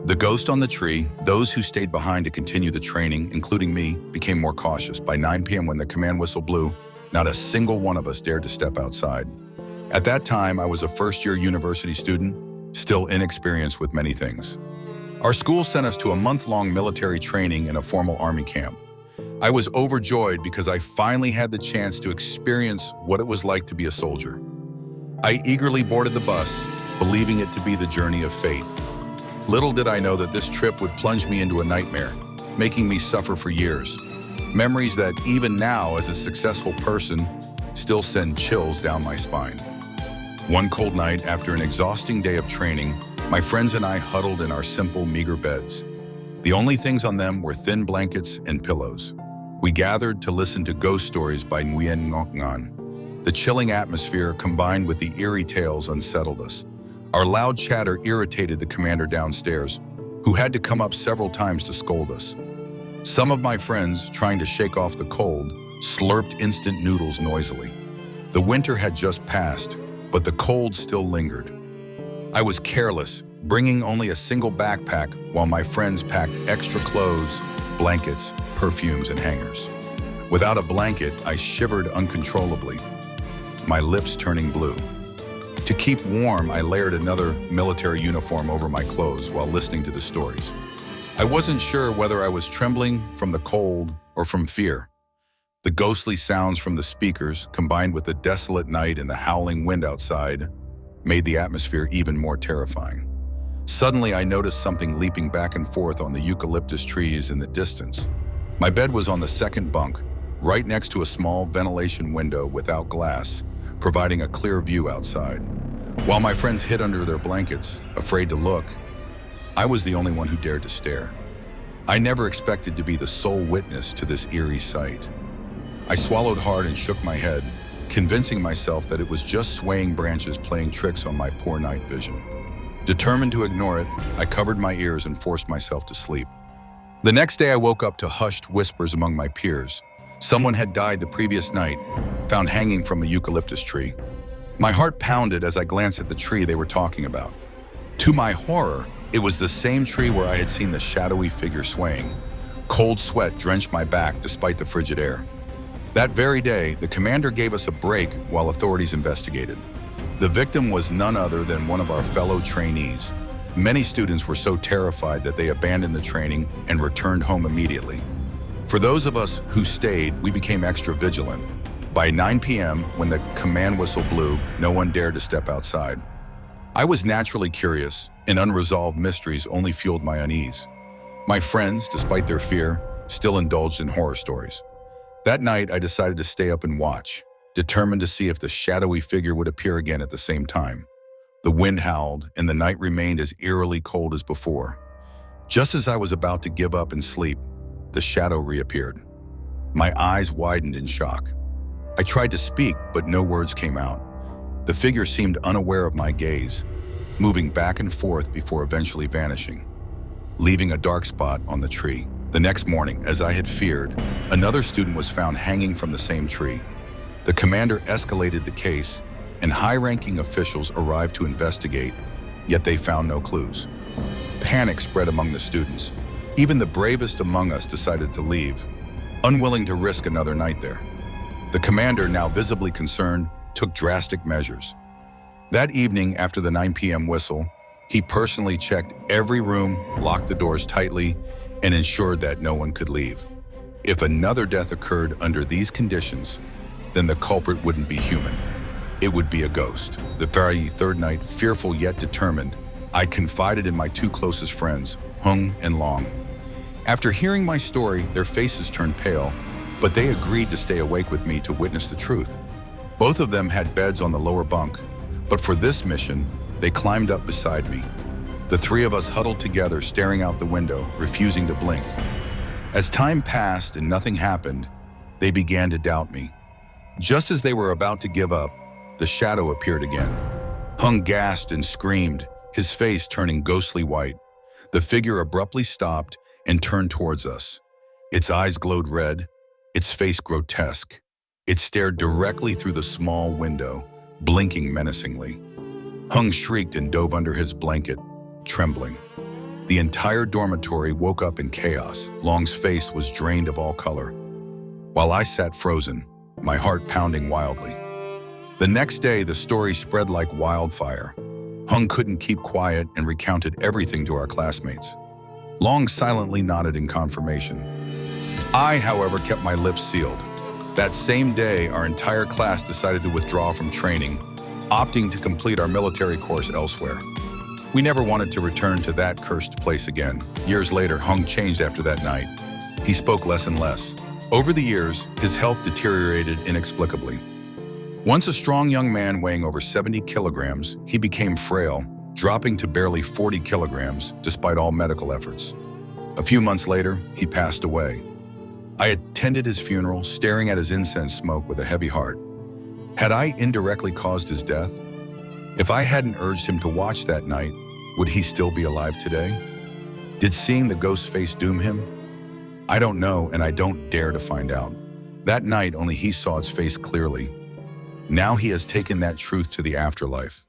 The ghost on the tree, those who stayed behind to continue the training, including me, became more cautious. By 9 p.m. when the command whistle blew, not a single one of us dared to step outside. At that time, I was a first-year university student, still inexperienced with many things. Our school sent us to a month-long military training in a formal army camp. I was overjoyed because I finally had the chance to experience what it was like to be a soldier. I eagerly boarded the bus, believing it to be the journey of fate. Little did I know that this trip would plunge me into a nightmare, making me suffer for years. Memories that even now, as a successful person, still send chills down my spine. One cold night, after an exhausting day of training, my friends and I huddled in our simple, meager beds. The only things on them were thin blankets and pillows. We gathered to listen to ghost stories by Nguyen Ngoc Ngan. The chilling atmosphere, combined with the eerie tales, unsettled us. Our loud chatter irritated the commander downstairs, who had to come up several times to scold us. Some of my friends, trying to shake off the cold, slurped instant noodles noisily. The winter had just passed, but the cold still lingered. I was careless, bringing only a single backpack while my friends packed extra clothes, blankets, perfumes, and hangers. Without a blanket, I shivered uncontrollably, my lips turning blue. To keep warm, I layered another military uniform over my clothes while listening to the stories. I wasn't sure whether I was trembling from the cold or from fear. The ghostly sounds from the speakers, combined with the desolate night and the howling wind outside, made the atmosphere even more terrifying. Suddenly, I noticed something leaping back and forth on the eucalyptus trees in the distance. My bed was on the second bunk, right next to a small ventilation window without glass, providing a clear view outside. While my friends hid under their blankets, afraid to look, I was the only one who dared to stare. I never expected to be the sole witness to this eerie sight. I swallowed hard and shook my head, convincing myself that it was just swaying branches playing tricks on my poor night vision. Determined to ignore it, I covered my ears and forced myself to sleep. The next day I woke up to hushed whispers among my peers. Someone had died the previous night, found hanging from a eucalyptus tree. My heart pounded as I glanced at the tree they were talking about. To my horror, it was the same tree where I had seen the shadowy figure swaying. Cold sweat drenched my back despite the frigid air. That very day, the commander gave us a break while authorities investigated. The victim was none other than one of our fellow trainees. Many students were so terrified that they abandoned the training and returned home immediately. For those of us who stayed, we became extra vigilant. By 9 p.m., when the command whistle blew, no one dared to step outside. I was naturally curious, and unresolved mysteries only fueled my unease. My friends, despite their fear, still indulged in horror stories. That night, I decided to stay up and watch, determined to see if the shadowy figure would appear again at the same time. The wind howled, and the night remained as eerily cold as before. Just as I was about to give up and sleep, the shadow reappeared. My eyes widened in shock. I tried to speak, but no words came out. The figure seemed unaware of my gaze, moving back and forth before eventually vanishing, leaving a dark spot on the tree. The next morning, as I had feared, another student was found hanging from the same tree. The commander escalated the case, and high-ranking officials arrived to investigate, yet they found no clues. Panic spread among the students. Even the bravest among us decided to leave, unwilling to risk another night there. The commander, now visibly concerned, took drastic measures. That evening, after the 9 p.m. whistle, he personally checked every room, locked the doors tightly, and ensured that no one could leave. If another death occurred under these conditions, then the culprit wouldn't be human. It would be a ghost. The very third night, fearful yet determined, I confided in my two closest friends, Hung and Long. After hearing my story, their faces turned pale, but they agreed to stay awake with me to witness the truth. Both of them had beds on the lower bunk, but for this mission, they climbed up beside me. The three of us huddled together, staring out the window, refusing to blink. As time passed and nothing happened, they began to doubt me. Just as they were about to give up, the shadow appeared again. Hung gasped and screamed, his face turning ghostly white. The figure abruptly stopped and turned towards us. Its eyes glowed red, its face grotesque. It stared directly through the small window, blinking menacingly. Hung shrieked and dove under his blanket, trembling. The entire dormitory woke up in chaos. Long's face was drained of all color, while I sat frozen, my heart pounding wildly. The next day, the story spread like wildfire. Hung couldn't keep quiet and recounted everything to our classmates. Long silently nodded in confirmation. I, however, kept my lips sealed. That same day, our entire class decided to withdraw from training, opting to complete our military course elsewhere. We never wanted to return to that cursed place again. Years later, Hung changed after that night. He spoke less and less. Over the years, his health deteriorated inexplicably. Once a strong young man weighing over 70 kilograms, he became frail, dropping to barely 40 kilograms despite all medical efforts. A few months later, he passed away. I attended his funeral, staring at his incense smoke with a heavy heart. Had I indirectly caused his death? If I hadn't urged him to watch that night, would he still be alive today? Did seeing the ghost face doom him? I don't know, and I don't dare to find out. That night, only he saw its face clearly. Now he has taken that truth to the afterlife.